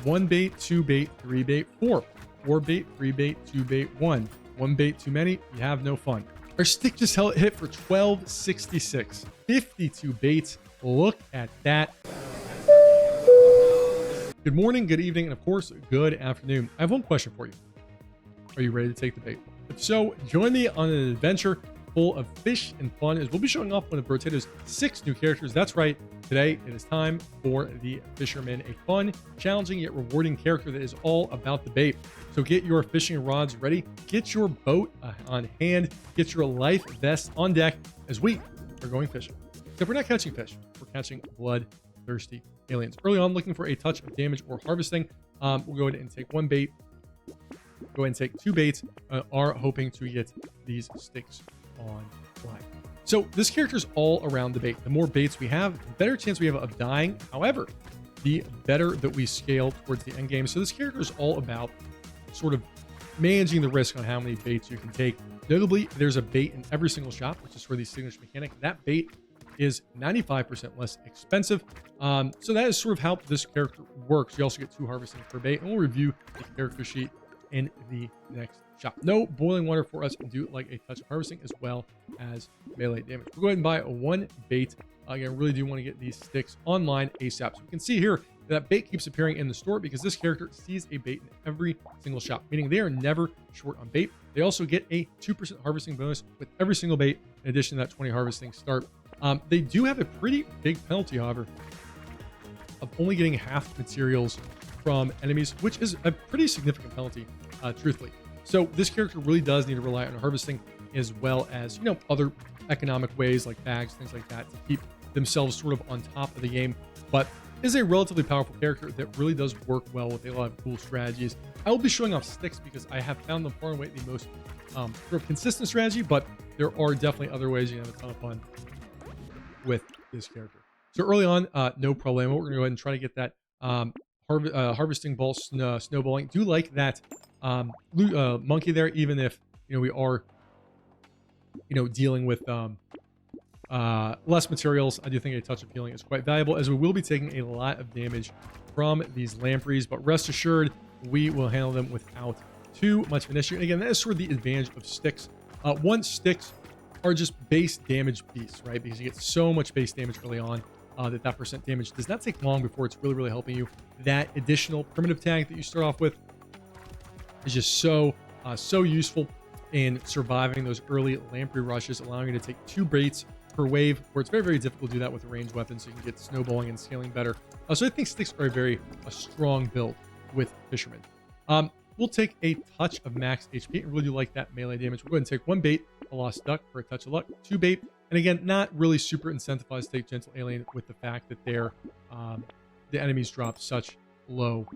1 bait, 2 bait, 3 bait, 4. 4 bait, 3 bait, 2 bait, 1. 1 bait too many, you have no fun. Our stick just hit for 1266. 52 baits. Look at that. Good morning, good evening, and of course, good afternoon. I have one question for you. Are you ready to take the bait? If so, join me on an adventure full of fish and fun as we'll be showing off one of Brotato's 6 new characters. That's right, today it is time for the Fisherman, a fun, challenging, yet rewarding character that is all about the bait. So get your fishing rods ready, get your boat on hand, get your life vest on deck as we are going fishing. Except we're not catching fish, we're catching bloodthirsty aliens. Early on, looking for a touch of damage or harvesting, we'll go ahead and take 1 bait, go ahead and take 2 baits, are hoping to get these sticks on line. So this character is all around the bait. The more baits we have, the better chance we have of dying. However, the better that we scale towards the end game. So this character is all about sort of managing the risk on how many baits you can take. Notably, there's a bait in every single shop, which is for the signature mechanic. That bait is 95% less expensive. So that is sort of how this character works. You also get 2 harvesting per bait, and we'll review the character sheet in the next shop. No boiling water for us, and do like a touch of harvesting as well as melee damage. We'll go ahead and buy 1 bait. Again, really do want to get these sticks online ASAP. So we can see here that bait keeps appearing in the store because this character sees a bait in every single shop, meaning they are never short on bait. They also get a 2% harvesting bonus with every single bait, in addition to that 20 harvesting start. They do have a pretty big penalty, however, of only getting half materials from enemies, which is a pretty significant penalty, truthfully. So this character really does need to rely on harvesting as well as, other economic ways like bags, things like that, to keep themselves sort of on top of the game. But is a relatively powerful character that really does work well with a lot of cool strategies. I will be showing off sticks because I have found them far and away the most sort of consistent strategy, but there are definitely other ways you can have a ton of fun with this character. So early on, no problemo. We're gonna go ahead and try to get that harvesting ball snowballing. Do like that monkey there, even if we are dealing with less materials. I do think a touch of healing is quite valuable, as we will be taking a lot of damage from these lampreys, but rest assured we will handle them without too much of an issue. And again, that is sort of the advantage of sticks. Sticks are just base damage beasts, right? Because you get so much base damage early on that percent damage does not take long before it's really helping you. That additional primitive tag that you start off with is just so useful in surviving those early lamprey rushes, allowing you to take 2 baits per wave, where it's very difficult to do that with a ranged weapon, so you can get snowballing and scaling better. So I think sticks are a strong build with Fisherman. We'll take a touch of max HP and really do like that melee damage. We'll go ahead and take 1 bait, a lost duck for a touch of luck, 2 bait, and again, not really super incentivized to take gentle alien with the fact that the enemies drop such low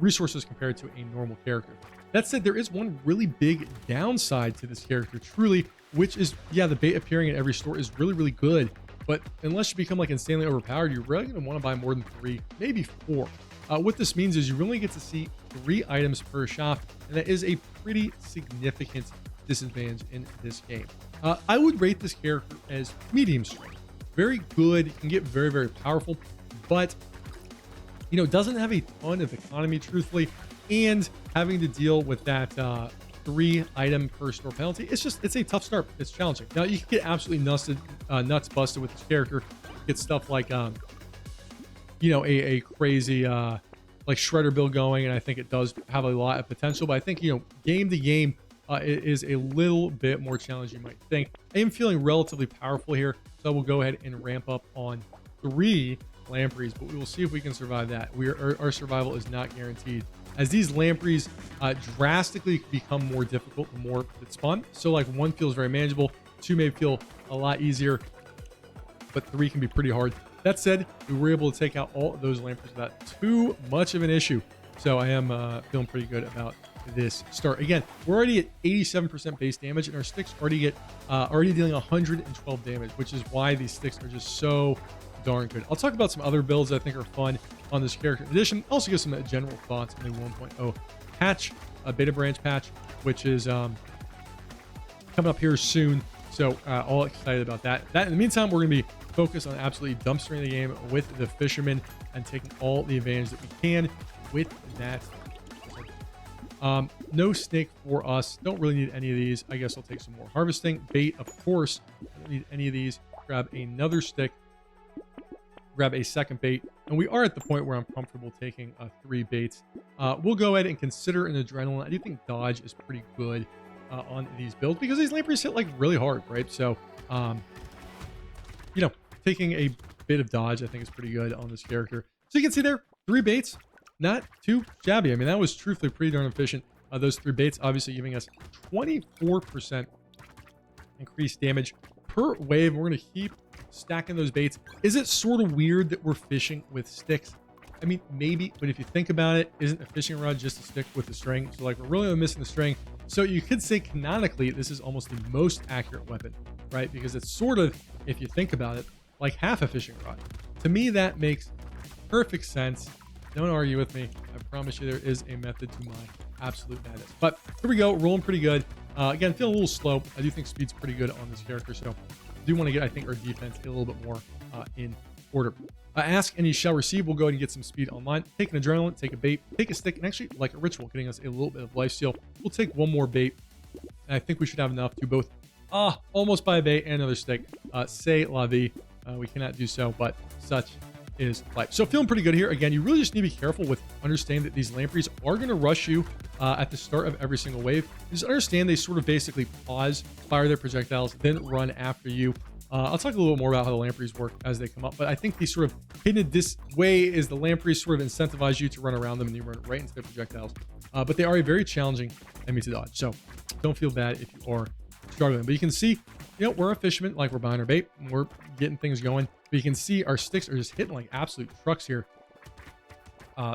resources compared to a normal character. That said, there is one really big downside to this character, truly, which is, the bait appearing in every store is really good, but unless you become like insanely overpowered, you're really going to want to buy more than 3, maybe 4. What this means is you only get to see 3 items per shop, and that is a pretty significant disadvantage in this game. I would rate this character as medium strength. Very good, can get very powerful, but doesn't have a ton of economy, truthfully, and having to deal with that 3 item per store penalty, it's a tough start. It's challenging. Now you can get absolutely nuts busted with this character. Get stuff like a crazy like shredder build going, and I think it does have a lot of potential, but I think game to game it is a little bit more challenging you might think. I am feeling relatively powerful here, so I will go ahead and ramp up on 3 lampreys, but we will see if we can survive that. Our survival is not guaranteed, as these lampreys drastically become more difficult the more that spawn. So like 1 feels very manageable, 2 may feel a lot easier, but 3 can be pretty hard. That said, we were able to take out all of those lampreys without too much of an issue. So I am feeling pretty good about this start. Again, we're already at 87% base damage, and our sticks already dealing 112 damage, which is why these sticks are just so darn good. I'll talk about some other builds I think are fun on this character. In addition, also give some general thoughts on the 1.0 patch, a beta branch patch, which is coming up here soon. So all excited about that. In the meantime, we're going to be focused on absolutely dumpstering the game with the Fisherman and taking all the advantage that we can with that. No snake for us. Don't really need any of these. I guess I'll take some more harvesting. Bait, of course. Don't need any of these. Grab another stick. Grab a second bait. And we are at the point where I'm comfortable taking 3 baits. We'll go ahead and consider an adrenaline. I do think dodge is pretty good on these builds because these lampreys hit like really hard, right? So, you know, taking a bit of dodge I think is pretty good on this character. So you can see there, 3 baits. Not too shabby. I mean, that was truthfully pretty darn efficient. Those 3 baits obviously giving us 24% increased damage per wave. We're going to keep stacking those baits. Is it sort of weird that we're fishing with sticks? I mean, maybe, but if you think about it, isn't a fishing rod just a stick with a string? So like we're really only missing the string. So you could say canonically, this is almost the most accurate weapon, right? Because it's sort of, if you think about it, like half a fishing rod. To me, that makes perfect sense. Don't argue with me. I promise you there is a method to my absolute madness. But here we go, rolling pretty good. Again, feeling a little slow. I do think speed's pretty good on this character. So I do want to get, I think, our defense a little bit more in order. Ask and you shall receive. We'll go ahead and get some speed online. Take an adrenaline, take a bait, take a stick, and actually like a ritual, getting us a little bit of lifesteal. We'll take one more bait. And I think we should have enough to both almost buy a bait and another stick. Say la vie. We cannot do so, but such is life. So feeling pretty good here. Again, you really just need to be careful with understanding that these lampreys are going to rush you at the start of every single wave. Just understand they sort of basically pause, fire their projectiles, then run after you. I'll talk a little bit more about how the lampreys work as they come up, but I think the sort of hidden this way is the lampreys sort of incentivize you to run around them and you run right into their projectiles. But they are a very challenging enemy to dodge. So don't feel bad if you are struggling. But you can see, you know, we're a fisherman, like we're buying our bait and we're getting things going. But you can see our sticks are just hitting like absolute trucks here.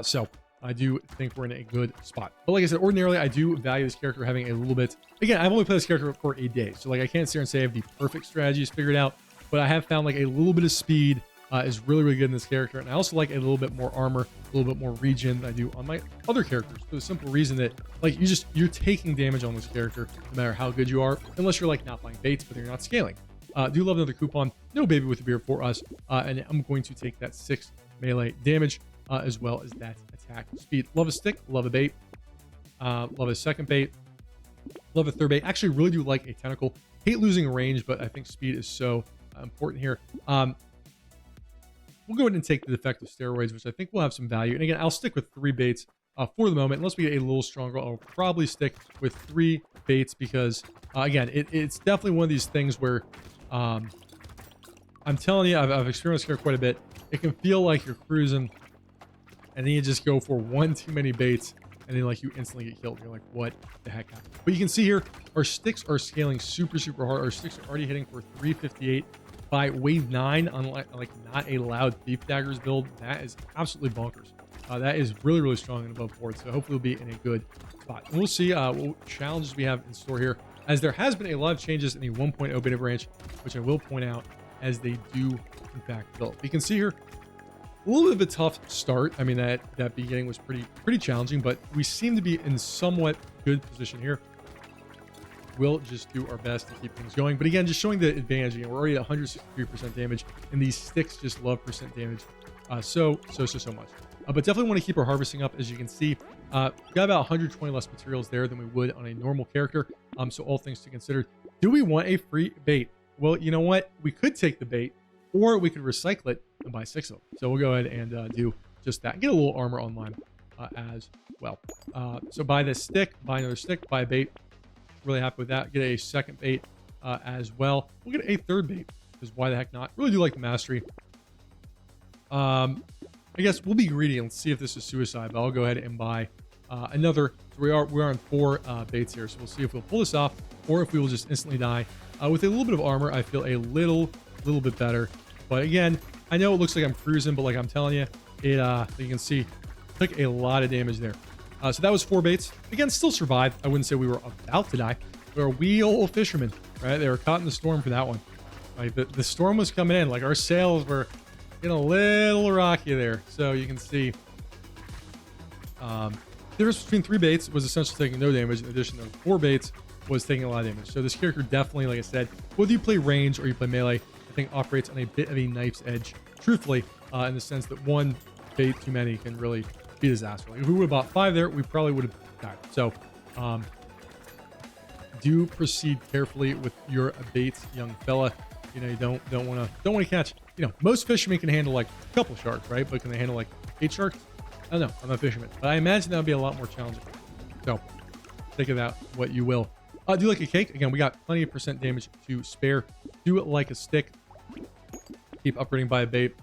So I do think we're in a good spot. But like I said, ordinarily, I do value this character having a little bit. Again, I've only played this character for a day. So like I can't sit here and say I have the perfect strategies figured out. But I have found like a little bit of speed is really, really good in this character. And I also like a little bit more armor, a little bit more regen than I do on my other characters. For the simple reason that like you're taking damage on this character no matter how good you are. Unless you're like not buying baits, but you're not scaling. Do love another coupon. No baby with a beard for us. And I'm going to take that 6 melee damage as well as that attack speed. Love a stick. Love a bait. Love a second bait. Love a third bait. Actually, really do like a tentacle. Hate losing range, but I think speed is so important here. We'll go ahead and take the defective steroids, which I think will have some value. And again, I'll stick with 3 baits for the moment. Unless we get a little stronger, I'll probably stick with 3 baits because, again, it's definitely one of these things where I'm telling you, I've experienced here quite a bit. It can feel like you're cruising and then you just go for one too many baits and then like you instantly get killed. You're like, what the heck happened? But you can see here, our sticks are scaling super, super hard. Our sticks are already hitting for 358 by wave 9 on like not a loud thief daggers build. That is absolutely bonkers. That is really, really strong and above board. So hopefully we'll be in a good spot. And we'll see what challenges we have in store here, as there has been a lot of changes in the 1.0 beta branch, which I will point out as they do in fact build. You can see here a little bit of a tough start. I mean, that beginning was pretty challenging, but we seem to be in somewhat good position here. We'll just do our best to keep things going. But again, just showing the advantage. Again, we're already at 163% damage, and these sticks just love percent damage so much. But definitely want to keep our harvesting up. As you can see, got about 120 less materials there than we would on a normal character. So all things to consider. Do we want a free bait? Well, you know what? We could take the bait, or we could recycle it and buy 6 of them. So we'll go ahead and do just that. Get a little armor online as well. So buy this stick, buy another stick, buy a bait. Really happy with that. Get a second bait as well. We'll get a third bait, because why the heck not? Really do like the mastery. I guess we'll be greedy and see if this is suicide, but I'll go ahead and buy another. So we're on 4 baits here, so we'll see if we'll pull this off or if we will just instantly die. With a little bit of armor, I feel a little bit better. But again, I know it looks like I'm cruising, but like I'm telling you, it you can see took a lot of damage there. So that was 4 baits. Again, still survived. I wouldn't say we were about to die. We were a wee old fisherman, right? They were caught in the storm for that one. Like the storm was coming in. Like our sails were getting a little rocky there. So you can see the difference between 3 baits was essentially taking no damage. In addition to 4 baits was taking a lot of damage. So this character definitely, like I said, whether you play range or you play melee, I think operates on a bit of a knife's edge, truthfully, in the sense that one bait too many can really be a disaster. Like if we would have bought 5 there, we probably would have died. So do proceed carefully with your baits, young fella. You know, you don't want to catch. You know, most fishermen can handle like a couple sharks, right? But can they handle like 8 sharks? I don't know. I'm not a fisherman, but I imagine that would be a lot more challenging. So think of that what you will. Do you like a cake? Again, we got plenty of % damage to spare. Do it like a stick. Keep upgrading by a bait.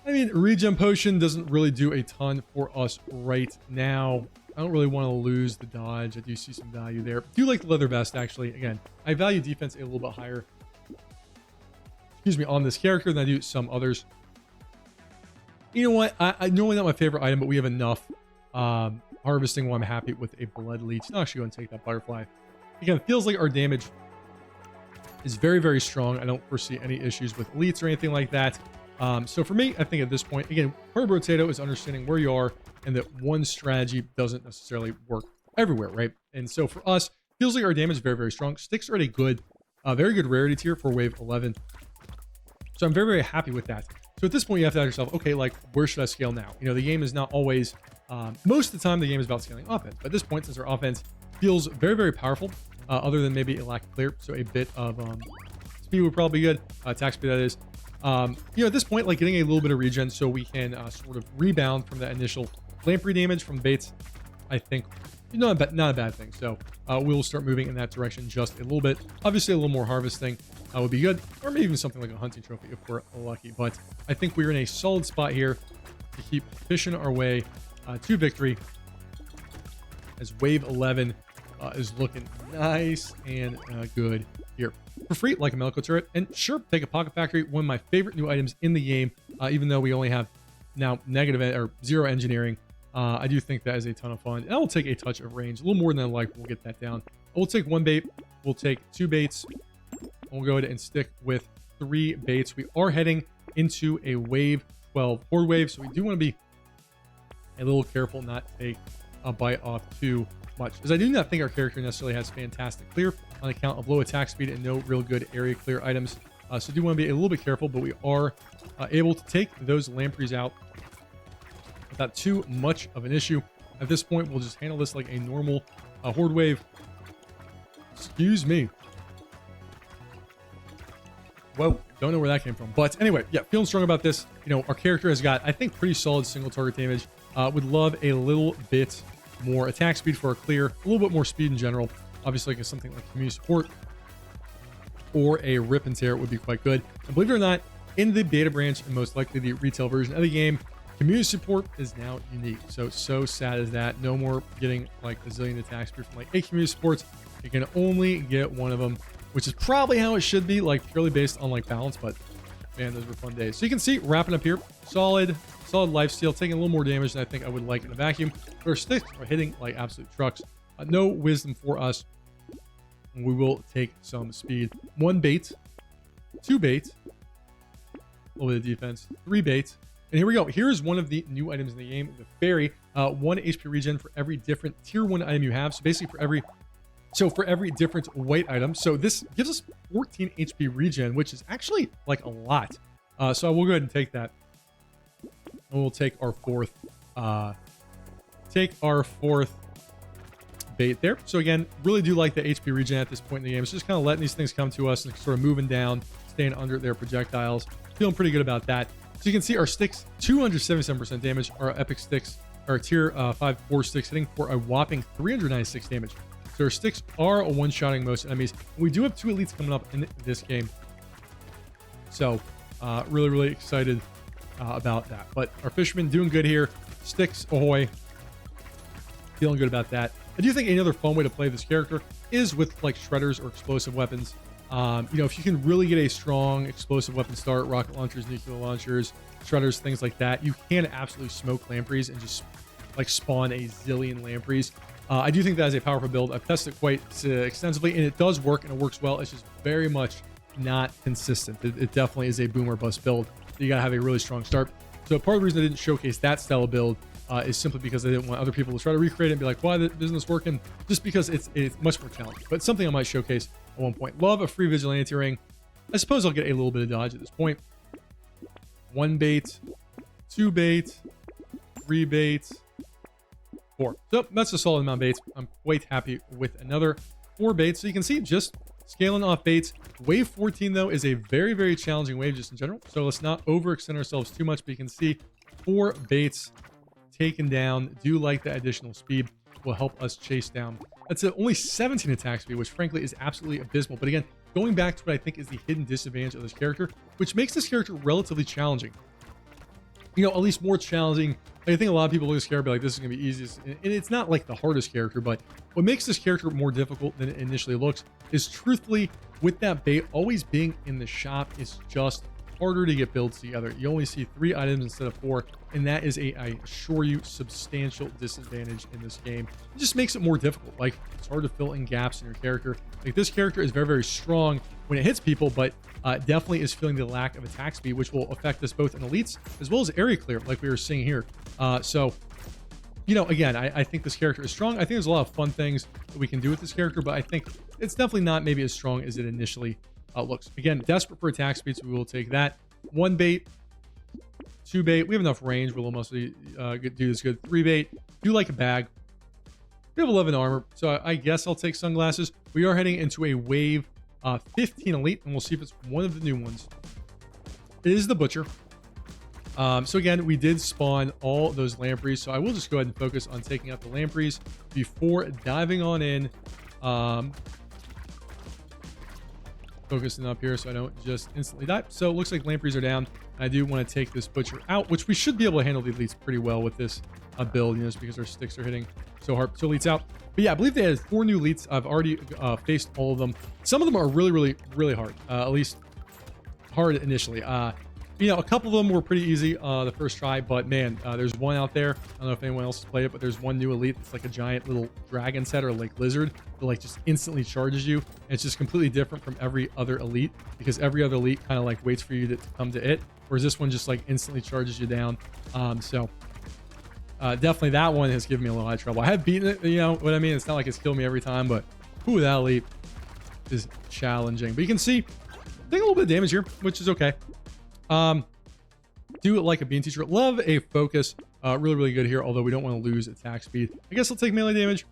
I mean, regen potion doesn't really do a ton for us right now. I don't really want to lose the dodge. I do see some value there. Do like the leather vest, actually. Again, I value defense a little bit higher, excuse me, on this character than I do some others. You know what? I normally not my favorite item, but we have enough harvesting while I'm happy with a blood leech. I'll actually go and take that butterfly. Again, it feels like our damage is very, very strong. I don't foresee any issues with elites or anything like that. So for me, I think at this point, again, part of Rotato is understanding where you are and that one strategy doesn't necessarily work everywhere, right? And so for us, feels like our damage is very, very strong. Sticks are at a good, very good rarity tier for wave 11. So I'm very, very happy with that. So at this point, you have to ask yourself, okay, like, where should I scale now? You know, the game is not always, most of the time, the game is about scaling offense. But at this point, since our offense feels very, very powerful, other than maybe a lack of clear, so a bit of speed would probably be good, attack speed that is. You know, at this point, like getting a little bit of regen so we can sort of rebound from that initial lamprey damage from baits, I think not a bad thing. So we will start moving in that direction just a little bit. Obviously, a little more harvesting would be good, or maybe even something like a hunting trophy if we're lucky. But I think we're in a solid spot here to keep fishing our way to victory as wave 11 is looking nice and good here. For free, like a Melco turret, and sure, take a pocket factory, one of my favorite new items in the game, even though we only have now negative or 0 engineering. I do think that is a ton of fun, and I will take a touch of range, a little more than I like. We'll get that down. We'll take 1 bait, we'll take 2 baits, we'll go ahead and stick with 3 baits. We are heading into a wave 12 horde wave, so we do want to be a little careful not to take a bite off too much, because I do not think our character necessarily has fantastic clear on account of low attack speed and no real good area clear items. So do want to be a little bit careful, but we are able to take those lampreys out without too much of an issue. At this point, we'll just handle this like a normal horde wave. Excuse me. Whoa, don't know where that came from. But anyway, yeah, feeling strong about this. You know, our character has got, I think, pretty solid single target damage. Would love a little bit more attack speed for our clear, a little bit more speed in general. Obviously, like something like community support or a rip and tear would be quite good. And believe it or not, in the beta branch and most likely the retail version of the game, community support is now unique. So sad is that. No more getting like a zillion attack speed from like 8 community supports. You can only get 1 of them, which is probably how it should be, like purely based on like balance. But man, those were fun days. So you can see wrapping up here, solid lifesteal, taking a little more damage than I think I would like in a vacuum. But our sticks are hitting like absolute trucks. No wisdom for us. We will take some speed. 1 bait, 2 bait, a little bit of defense, 3 bait. And here we go. Here's one of the new items in the game, the fairy. 1 HP regen for every different tier 1 item you have. So basically for every different white item. So this gives us 14 HP regen, which is actually like a lot. So I will go ahead and take that. And we'll take our fourth bait there. So again, really do like the HP regen at this point in the game. It's just kind of letting these things come to us and sort of moving down, staying under their projectiles. Feeling pretty good about that. So you can see our sticks, 277% damage. Our epic sticks, our tier 5-4 sticks hitting for a whopping 396 damage. So our sticks are one-shotting most enemies. We do have 2 elites coming up in this game. So really, really excited about that. But our fisherman doing good here. Sticks ahoy. Feeling good about that. I do think another fun way to play this character is with like shredders or explosive weapons. You know, if you can really get a strong explosive weapon start, rocket launchers, nuclear launchers, shredders, things like that, you can absolutely smoke lampreys and just like spawn a zillion lampreys. I do think that is a powerful build. I've tested it quite extensively, and it does work and it works well. It's just very much not consistent. It definitely is a boom or bust build. So you gotta have a really strong start. So part of the reason I didn't showcase that style of build is simply because I didn't want other people to try to recreate it and be like, why isn't this working? Just because it's much more challenging. But something I might showcase at one point. Love a free vigilante ring. I suppose I'll get a little bit of dodge at this point. 1 bait, 2 bait, 3 baits, 4. So that's a solid amount of baits. I'm quite happy with another 4 baits. So you can see just scaling off baits. Wave 14 though is a very, very challenging wave just in general. So let's not overextend ourselves too much, but you can see 4 baits taken down. Do like the additional speed will help us chase down. That's only 17 attack speed, which frankly is absolutely abysmal. But again, going back to what I think is the hidden disadvantage of this character, which makes this character relatively challenging. You know, at least more challenging. I think a lot of people look at this character like, this is going to be easiest. And it's not like the hardest character, but what makes this character more difficult than it initially looks is truthfully, with that bait always being in the shop, it's just harder to get builds together. You only see 3 items instead of 4, and that is I assure you, substantial disadvantage in this game. It just makes it more difficult. Like, it's hard to fill in gaps in your character. Like, this character is very, very strong when it hits people, but definitely is feeling the lack of attack speed, which will affect us both in elites as well as area clear, like we were seeing here. So, you know, again, I think this character is strong. I think there's a lot of fun things that we can do with this character, but I think it's definitely not maybe as strong as it initially looks. Again, desperate for attack speed, so we will take that. 1 bait, 2 bait. We have enough range. We'll mostly do this good. 3 bait. Do like a bag. We have 11 armor, so I guess I'll take sunglasses. We are heading into a wave 15 elite, and we'll see if it's one of the new ones. It is the butcher. So again, we did spawn all those lampreys, so I will just go ahead and focus on taking out the lampreys before diving on in. Focusing up here so I don't just instantly die. So it looks like lampreys are down. I do want to take this butcher out, which we should be able to handle the elites pretty well with this build, you know, just because our sticks are hitting so hard. So elites out. But yeah, I believe they had 4 new elites. I've already faced all of them. Some of them are really, really, really hard. At least hard initially. You know, a couple of them were pretty easy the first try, but man, there's one out there. I don't know if anyone else has played it, but there's one new elite. It's like a giant little dragon set or like lizard that like just instantly charges you. And it's just completely different from every other elite because every other elite kind of like waits for you to come to it. Whereas this one just like instantly charges you down. Definitely that one has given me a little of trouble. I have beaten it, you know what I mean? It's not like it's killed me every time, but ooh, that elite is challenging. But you can see, taking a little bit of damage here, which is okay. Do it like a bean teacher. Love a focus. Really, really good here, although we don't want to lose attack speed. I guess I'll take melee damage.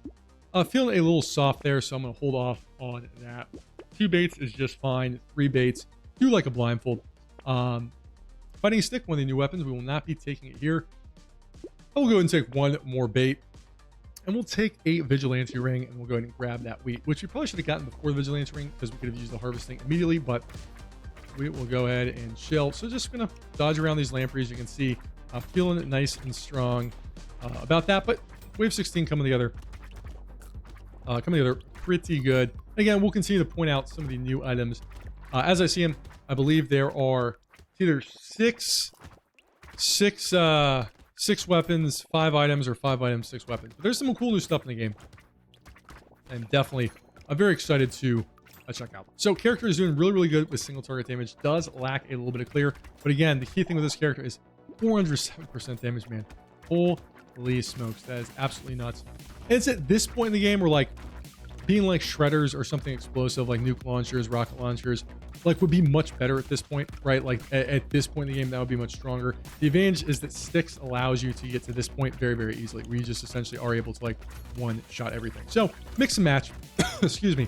Feeling a little soft there, so I'm going to hold off on that. 2 baits is just fine. 3 baits. Do like a blindfold. Fighting stick, one of the new weapons. We will not be taking it here. I will go and take 1 more bait. And we'll take a vigilante ring, and we'll go ahead and grab that wheat, which we probably should have gotten before the vigilante ring because we could have used the harvesting immediately, but we will go ahead and chill. So just gonna dodge around these lampreys. You can see feeling nice and strong about that, but wave 16 coming together pretty good. Again, we'll continue to point out some of the new items as I see them. I believe there are either six weapons, 5 items, or 5 items, 6 weapons. But there's some cool new stuff in the game, and definitely I'm very excited to check out. So character is doing really, really good with single target damage. Does lack a little bit of clear, but again, the key thing with this character is 407% damage, man. Holy smokes, that is absolutely nuts. And it's at this point in the game where like being like shredders or something explosive like nuke launchers, rocket launchers, like would be much better at this point, right? Like at this point in the game, that would be much stronger. The advantage is that sticks allows you to get to this point very, very easily. We just essentially are able to like one shot everything. So mix and match. Excuse me.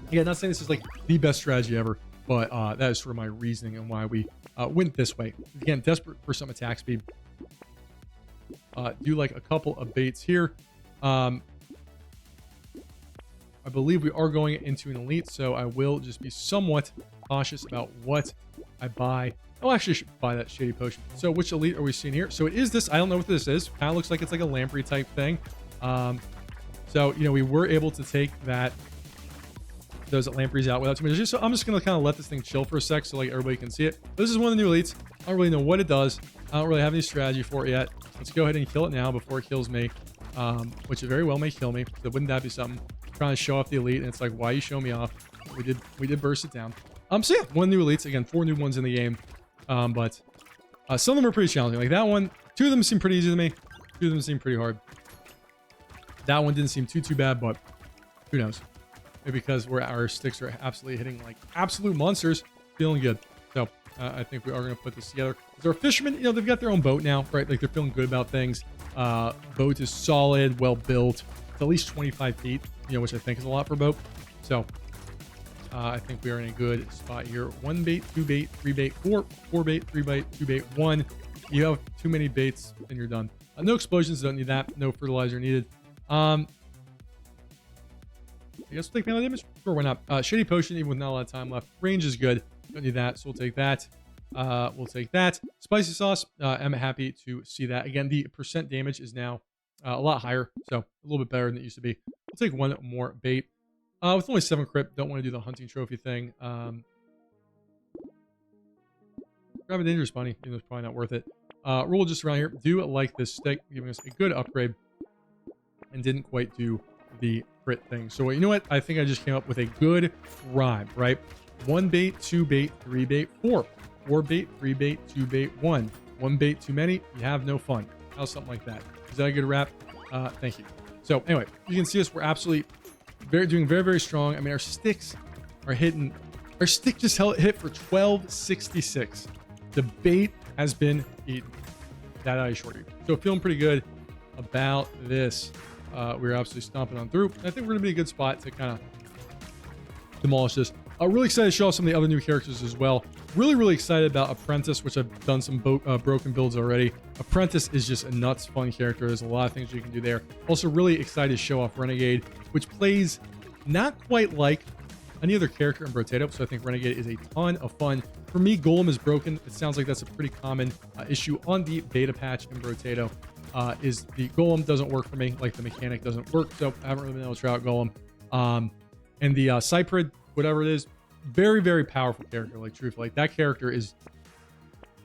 Again, not saying this is like the best strategy ever, but that is sort of my reasoning and why we went this way. Again, desperate for some attack speed. Do like a couple of baits here. I believe we are going into an elite, so I will just be somewhat cautious about what I buy. Oh, actually, I should buy that shady potion. So which elite are we seeing here? So it is this. I don't know what this is. Kind of looks like it's like a lamprey type thing. So, you know, we were able to take those lampreys out without too much. So I'm just going to kind of let this thing chill for a sec so like everybody can see it. This is one of the new elites. I don't really know what it does. I don't really have any strategy for it yet. Let's go ahead and kill it now before it kills me, which it very well may kill me. So wouldn't that be something? I'm trying to show off the elite, and it's like, why you show me off? We did burst it down. So yeah, 1 new elites. Again, 4 new ones in the game. But some of them are pretty challenging. Like that one, 2 of them seem pretty easy to me. 2 of them seem pretty hard. That one didn't seem too bad, but who knows? Maybe because our sticks are absolutely hitting like absolute monsters. Feeling good. So I think we are going to put this together. Because our fishermen, you know, they've got their own boat now, right? Like they're feeling good about things. Boat is solid, well built. It's at least 25 feet, you know, which I think is a lot for a boat. So I think we are in a good spot here. 1 bait, 2 bait, 3 bait, 4 bait, 3 bait, 2 bait, 1. You have too many baits and you're done. No explosions, don't need that. No fertilizer needed. I guess we'll take melee damage. Sure, why not? Shady potion, even with not a lot of time left. Range is good. Don't need that, so we'll take that. We'll take that. Spicy sauce. I'm happy to see that. Again, the percent damage is now a lot higher, so a little bit better than it used to be. We'll take 1 more bait. With only 7 crit, don't want to do the hunting trophy thing. Grab a dangerous bunny. You know, it's probably not worth it. Roll just around here. Do like this stick, giving us a good upgrade, and didn't quite do the crit thing. So you know what? I think I just came up with a good rhyme, right? 1 bait, 2 bait, 3 bait, 4. 4 bait, 3 bait, 2 bait, 1. 1 bait too many, you have no fun. How's something like that? Is that a good wrap? Thank you. So anyway, you can see us. We're absolutely doing very, very strong. I mean, our sticks are hitting. Our stick just hit for 1266. The bait has been eaten. That I assure you. So feeling pretty good about this. We're absolutely stomping on through. I think we're going to be in a good spot to kind of demolish this. Really excited to show off some of the other new characters as well. Really, really excited about Apprentice, which I've done some broken builds already. Apprentice is just a nuts fun character. There's a lot of things you can do there. Also really excited to show off Renegade, which plays not quite like any other character in Brotato. So I think Renegade is a ton of fun. For me, Golem is broken. It sounds like that's a pretty common issue on the beta patch in Brotato. Is the Golem doesn't work for me. Like the mechanic doesn't work. So I haven't really been able to try out Golem. And the Cyprid, whatever it is, very, very powerful character. Like truthfully, like that character is,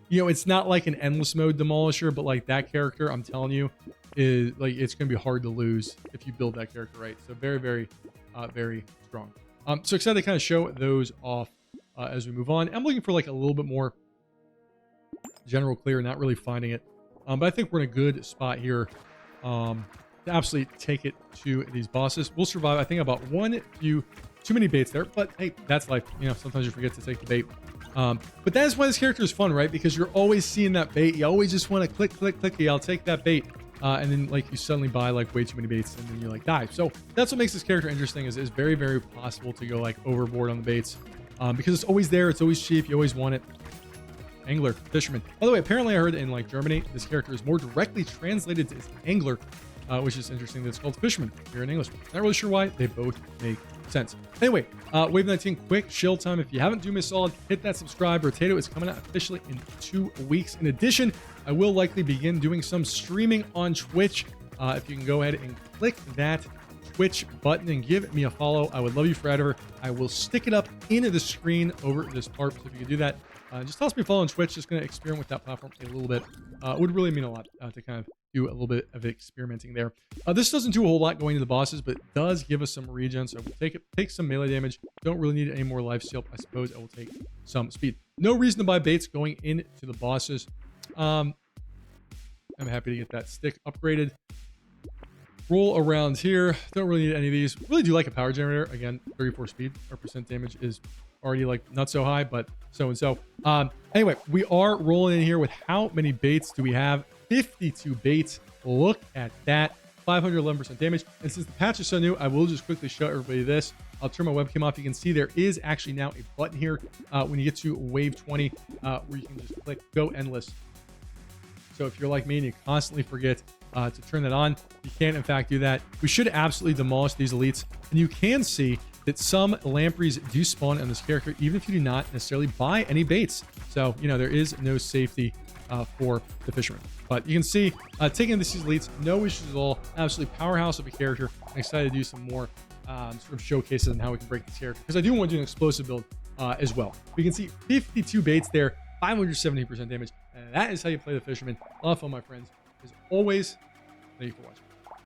you know, it's not like an endless mode demolisher, but like that character, I'm telling you, is like, it's going to be hard to lose if you build that character right. So very, very, very strong. So excited to kind of show those off as we move on. I'm looking for like a little bit more general clear, not really finding it. But I think we're in a good spot here to absolutely take it to these bosses. We'll survive. I think about too many baits there, but hey, that's life. You know, sometimes you forget to take the bait. But that is why this character is fun, right? Because you're always seeing that bait. You always just want to click, click, click. Yeah, I'll take that bait. And then like you suddenly buy like way too many baits and then you like die. So that's what makes this character interesting is it's very, very possible to go like overboard on the baits because it's always there. It's always cheap. You always want it. Angler, fisherman. By the way, apparently I heard in like Germany, this character is more directly translated as angler, which is interesting that it's called fisherman here in English. Not really sure why. They both make sense. Anyway, Wave 19, quick shill time. If you haven't do me a solid, hit that subscribe. Brotato is coming out officially in 2 weeks. In addition, I will likely begin doing some streaming on Twitch. If you can go ahead and click that Twitch button and give me a follow, I would love you forever. I will stick it up into the screen over this part. So if you can do that, just toss me a follow on Twitch. Just going to experiment with that platform a little bit. It would really mean a lot to kind of do a little bit of experimenting there. This doesn't do a whole lot going to the bosses, but it does give us some regen. So we'll take some melee damage. Don't really need any more life steal. I suppose I will take some speed. No reason to buy baits going into the bosses. I'm happy to get that stick upgraded. Roll around here. Don't really need any of these. Really do like a power generator. Again, 34 speed. Our percent damage is already like not so high, but so and so. Anyway, we are rolling in here with how many baits do we have? 52 baits. Look at that. 511% damage. And since the patch is so new, I will just quickly show everybody this. I'll turn my webcam off. You can see there is actually now a button here when you get to wave 20 where you can just click go endless. So if you're like me and you constantly forget to turn that on, you can in fact do that. We should absolutely demolish these elites. And you can see that some lampreys do spawn on this character, even if you do not necessarily buy any baits. So, you know, there is no safety for the fisherman. But you can see taking these elites, no issues at all. Absolutely powerhouse of a character. I'm excited to do some more sort of showcases on how we can break this character, because I do want to do an explosive build as well. We can see 52 baits there, 570% damage. And that is how you play the fisherman. A lot of fun, my friends. As always, thank you for watching.